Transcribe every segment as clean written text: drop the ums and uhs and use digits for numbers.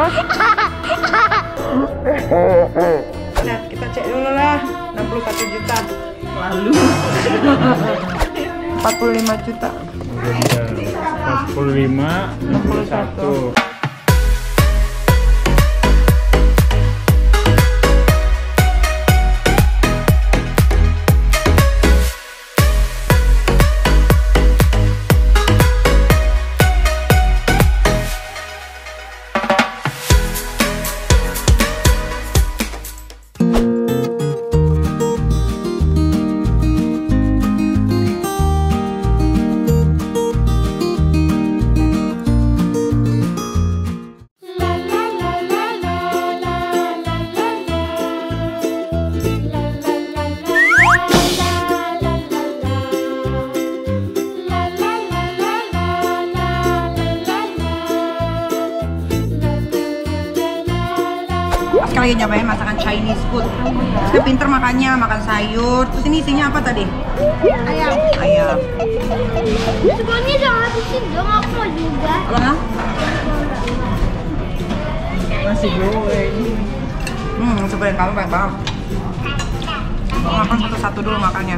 Terus? Lihat, kita cek dulu lah. 61 juta. Lalu 45 juta. 45, 61. Aska lagi nyobain masakan Chinese food. Aska pinter makannya, makan sayur. Terus ini isinya apa tadi? Ayam. Ayam. Sebenarnya jangan habisin dong, aku mau juga. Apa nggak? nasi goreng. Sebenarnya kamu banyak banget. Makan satu-satu dulu makannya.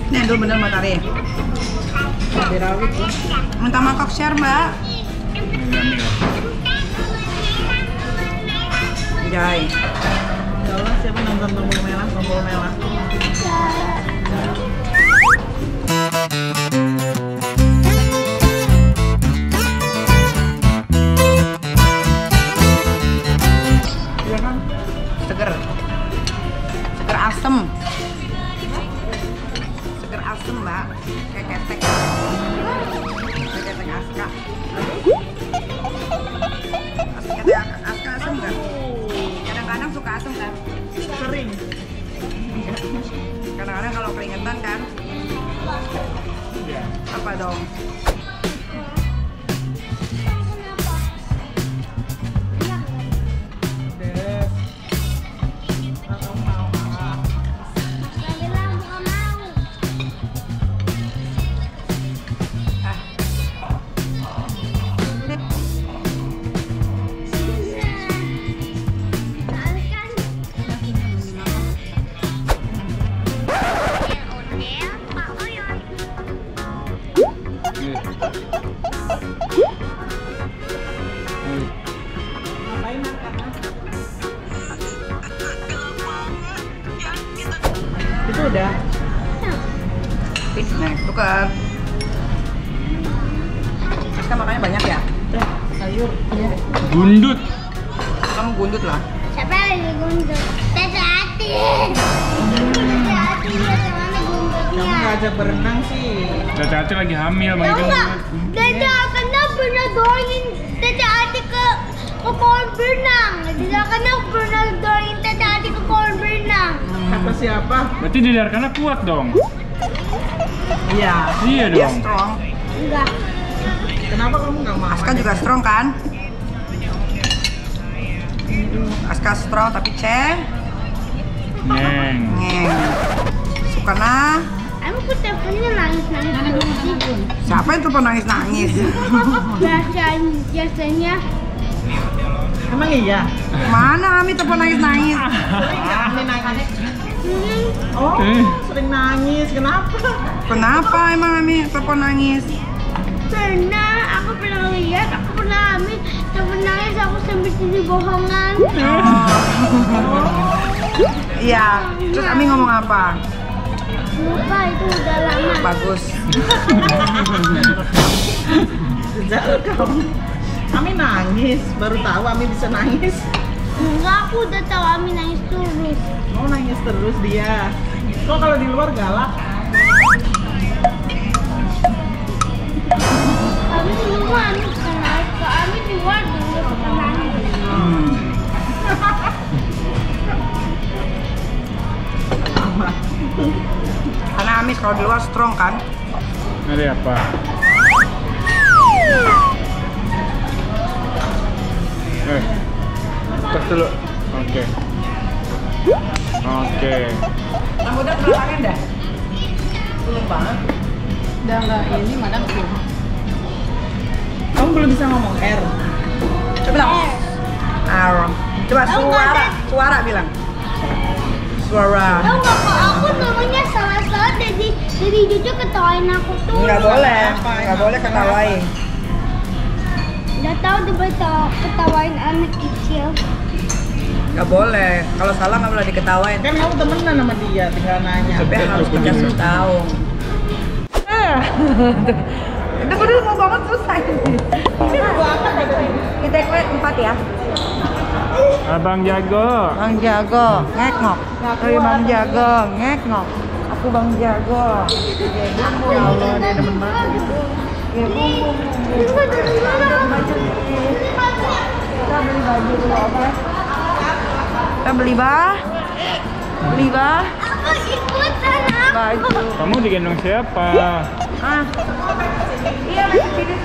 Ini dulu bener Mbak Tari. Cabai rawit ya. Minta mangkok share Mbak. Jai. Ya Allah, siapa nonton tombol merah, tombol merah. Iya kan? Seger. Seger asem. Seger asem Mbak. Kayak ketek. Kayak ketek Aska. Ketek Aska asem kan? Kadang-kadang suka asem kan? Kering. Kadang-kadang kalau keringetan kan? Apa dong? Itu udah. Nah, tukar. Aska makannya banyak ya? Sayur. Iya. Gundut. Kamu gundut lah. Siapa yang lagi gundut? Tete Ati. Tete Ati, lihat mana gundutnya. Kamu ngajak berenang sih. Tete Ati lagi hamil, Tahu makanya nggak? kan. Tete akan pernah doain Tete Ati ke kolam berenang. Tete akan pernah doain Tete Ati ke kolam berenang. Kata siapa? Berarti di Darkana kuat dong. Iya. Iya Dia dong. strong. Enggak. Kenapa kamu nggak mau? Aska juga strong kan? Aska strong tapi Neng. ngeng. Sukana. Aku kok teleponnya nangis-nangis terus. Siapa yang telepon nangis-nangis? Biasanya Emang iya? Mana Ami telepon nangis-nangis? Kami nangis. Oh, sering nangis. Kenapa? Kenapa emang Ami telepon nangis? pernah, aku pernah lihat, aku pernah Ami telepon nangis, aku sambil jadi bohongan. Iya, terus Ami ngomong apa? Lupa, itu udah lama. Bagus. Sejak kamu. Ami nangis. Baru tahu Ami bisa nangis. Enggak, aku udah tahu Ami nangis terus. Oh, nangis terus dia. Kok kalau di luar galak? Ami di luar, Ami suka nangis. Kalau Ami di luar, dia suka nangis. Karena Ami kalau di luar strong kan? Ada apa? Tes dulu. Oke. Oke. Kamu udah belakangnya dah? Belum banget. Udah nggak ini madam tuh. Kamu belum bisa ngomong R. Coba dong. Coba suara bilang. Suara. Tahu nggak kok aku dulunya salah jadi Jojo ketawain aku tuh. Nggak boleh ketawain. Nggak tahu dia ketawain anak kecil. Nggak boleh. Kalau salah nggak boleh diketawain. Kan kamu temenan sama dia, tinggal nanya. Tapi harus dikasih tahu. Itu udah mau banget susah ini. Kita ikut 4 ya. Abang Jago. Bang Jago, ngekngok. Bang Jago, ngekngok. Aku Bang Jago. Ya Allah, dia demen banget gitu. Kita beli baju dulu, oke? Kita beli Aku ikutan aku. baju. Kamu digendong siapa? Iya, masih sini.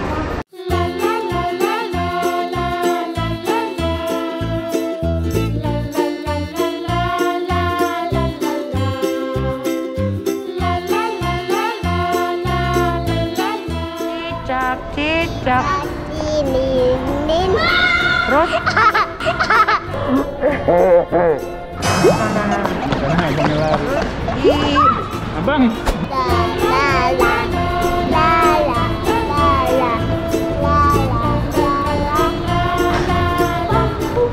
Cicak. Ini. Terus? Karena abang lari. Abang.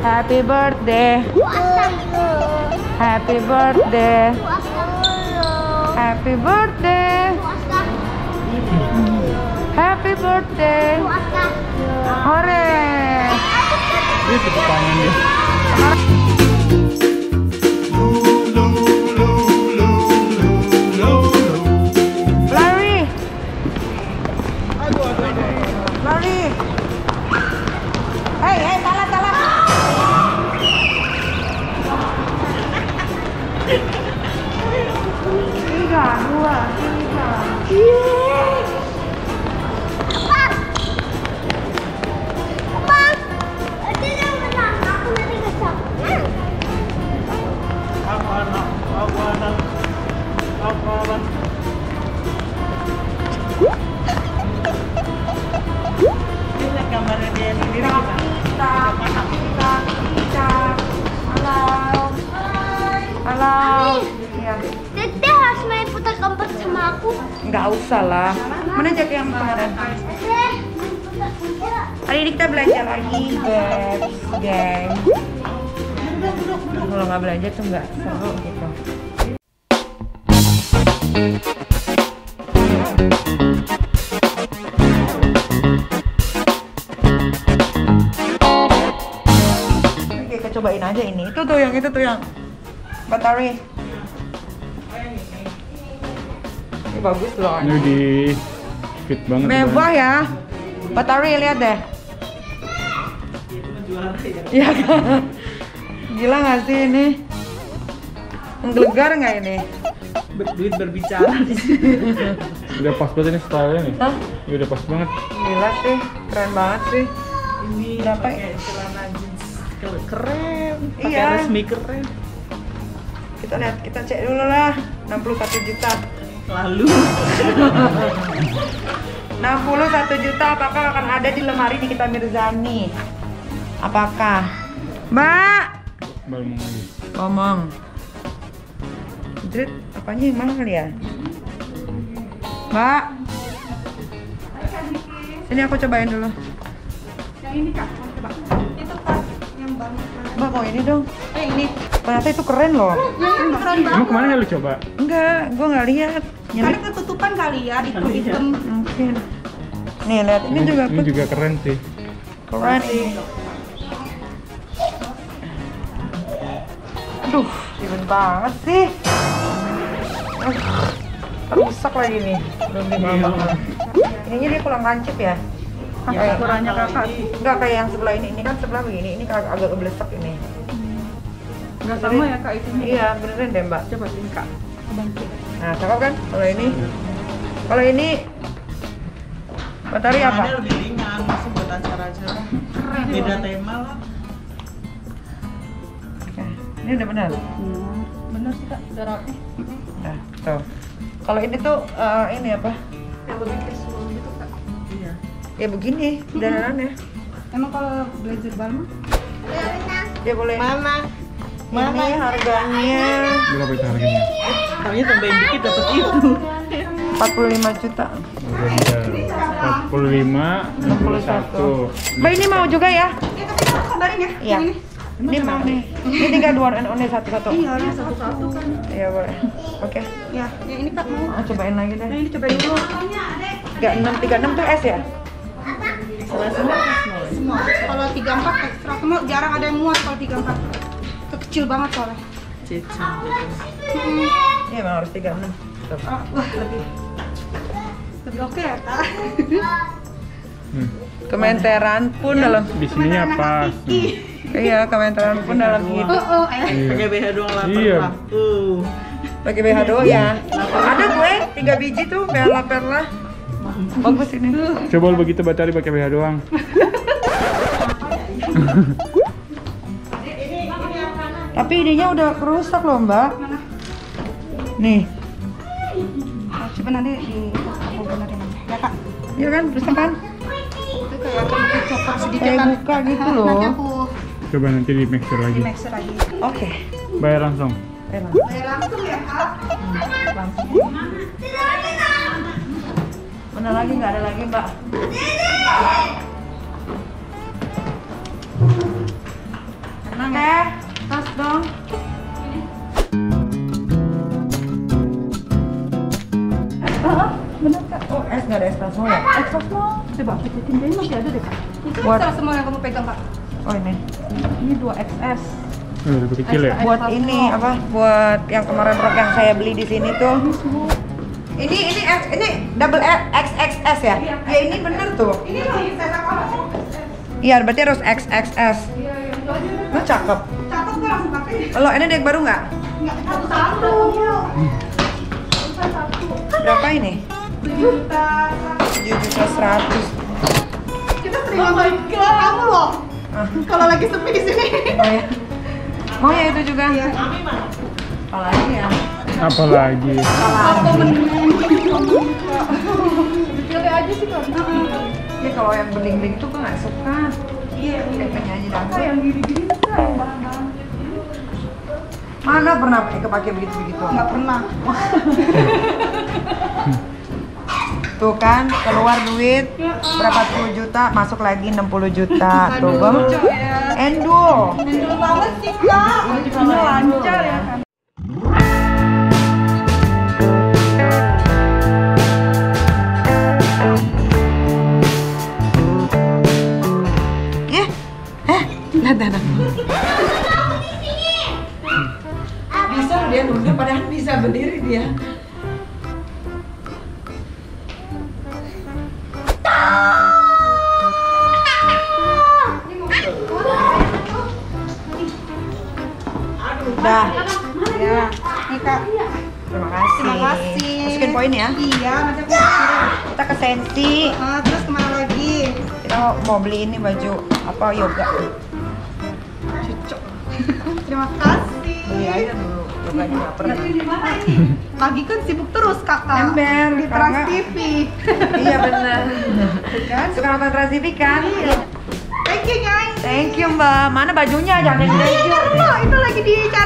Happy birthday. Happy birthday. Happy birthday. Happy birthday. Hore. Ini tepuk tangan dia. Lari. Lari. Hey, salah. Tiga, 2, 3. Lihat gambarnya dia sendiri gimana? Halo. Iya. Teteh harus main putar keempat sama aku. Nggak usah lah. Mana jaket yang kemarin? Teteh, main putar keempat. Hari ini kita belajar lagi, Babs, geng. Kalau nggak belajar tuh nggak seru gitu. Oke, kita cobain aja ini. Itu tuh yang Batari. Ini bagus loh. Ini di fit banget. Mewah ya. Batari lihat deh. Iya kan? Gila nggak sih ini? Menggelegar nggak ini? Duit berbicara di sini. Udah pas banget ini style-nya nih. Hah? Ya, udah pas banget. Gila sih, keren banget sih. Ini Berapa pakai celana jeans keren. Pakai Iya. resmi keren. Kita lihat, kita cek dulu lah. 61 juta. Lalu 61 juta apakah akan ada di lemari Nikita Mirzani? Apakah? Mbak, Baru mau lagi. ngomong. Jrit, apanya yang mana kali ya? Mbak. Sini aku cobain dulu. Yang ini Kak, mau coba. Itu tas yang banget. Mbak mau ini dong. Ini. Ternyata itu keren loh. Keren banget. Emang kemana nggak lu coba? Enggak, gua nggak lihat. Kali ketutupan kali ya, hitam-hitam. Mungkin. Nih lihat, ini juga Ini juga keren sih. keren ini. Aduh, ribet banget sih. Rusak lagi nih. Belum dibawa. Ininya dia kurang lancip ya. ya ukurannya kakak. Enggak kayak yang sebelah ini. Ini kan sebelah begini. Ini agak kebelesak ini. Enggak sama ya Kak itu. Iya, beneran deh Mbak. Coba sini Kak. Bangkit. Nah, cakep kan? Kalau ini Batari apa? Ada lebih ringan, masih buat acara-acara. Beda tema lah. Ini udah benar. Bener sih Kak, udah rapi. Nah, tuh. Kalau ini tuh ini apa? Yang lebih casual gitu Kak. Iya. Ya begini, dandanannya. Emang kalau blazer balma? Dia boleh. Mana? Ini harganya Berapa itu harganya? Harganya tambahin dikit dapat itu. 45 juta. Udah 45, 61. Mbak ini mau juga ya? Ya, tapi kita sabarin ya. Iya. Ini mau nih. Ini tinggal 2 one satu-satu. Iya, ini satu-satu kan. Iya boleh. Oke. Ya, yang ini Kak mau. Cobain lagi deh. Nah, ini cobain dulu. 36 tuh S ya? Semua. Kalau 34 ekstra semua jarang ada yang muat kalau 34. Kecil banget soalnya. Cecang. Iya memang harus 36. Wah, lebih oke ya, Kak. Kementeran pun dalam Di sininya pas. iya, kementeran pun dalam hidup. Ayah. Iya. Pakai BH doang lapar. Iya. Pak. Pakai BH doyan. Ada gue 3 biji tuh perla. Bagus ini. Coba lu begitu cari pakai BH doang. Tapi ininya udah kerusak loh, Mbak. Nih. Coba nanti aku benerin aja. Ya, Kak. Iya kan, rusak kan? Itu kayak aku copot sedikit Kayak kan. buka gitu Nanti loh. aku Coba nanti di mixer lagi. mixer lagi. Oke. Bayar langsung. Langsung ya, Kak. Mana lagi? Nggak ada lagi, Mbak. Tenang ya. Tas dong. Bener, Kak. Oh, es nggak ada es semua ya? Extra small. Coba aku cecetin deh, masih ada deh, Kak. Itu Buat- extra small yang kamu pegang, Kak. Oh ini. Ini 2XS. Lebih kecil ya? Buat ini apa? Buat yang kemarin rok yang saya beli di sini tuh. Ini double XXS ya? Ya ini bener tuh. Ini lagi saya kamu. Iya, berarti harus XXS. Iya, itu aja. Lu cakep. Cakep kok langsung pakai. Lo ini dek baru nggak? Enggak satu-satu. Berapa ini? 7 juta. 7.100.000. Kita terima balik kilo kamu loh. Kalau lagi sepi di sini. Oh ya. Mau ya itu juga? Iya. Apalagi ya? Apalagi. Apa mending pilih aja sih kan. Ya kalau yang beling-beling tuh gue nggak suka. Iya, Kayak penyanyi dangdut. yang gini-gini bisa yang barang-barang. Mana pernah kepake begitu-begitu? Nggak pernah. Tuh kan, keluar duit berapa puluh juta, masuk lagi 60 juta. Tuh, Bang. Lucu ya. Endo. Handle banget sih, Kak. Ini lancar ya kan. Lihat anak. Bisa dia nunduk, padahal bisa berdiri dia. Udah. Ya, nih Kak. Terima kasih. Terima kasih. Masukin poin ya. Iya, nanti aku masukin. Kita ke Sensi. Terus kemana lagi? Kita mau beli ini baju apa yoga. Cocok. Terima kasih. Beli aja dulu. Yoga juga nggak pernah. Pagi kan sibuk terus Kakak. Ember, Di Trans karena- TV. Iya benar. Kan? Suka nonton Trans TV kan? Thank you guys. Thank you Mbak. Mana bajunya? Jangan yang Oh, itu lagi dicari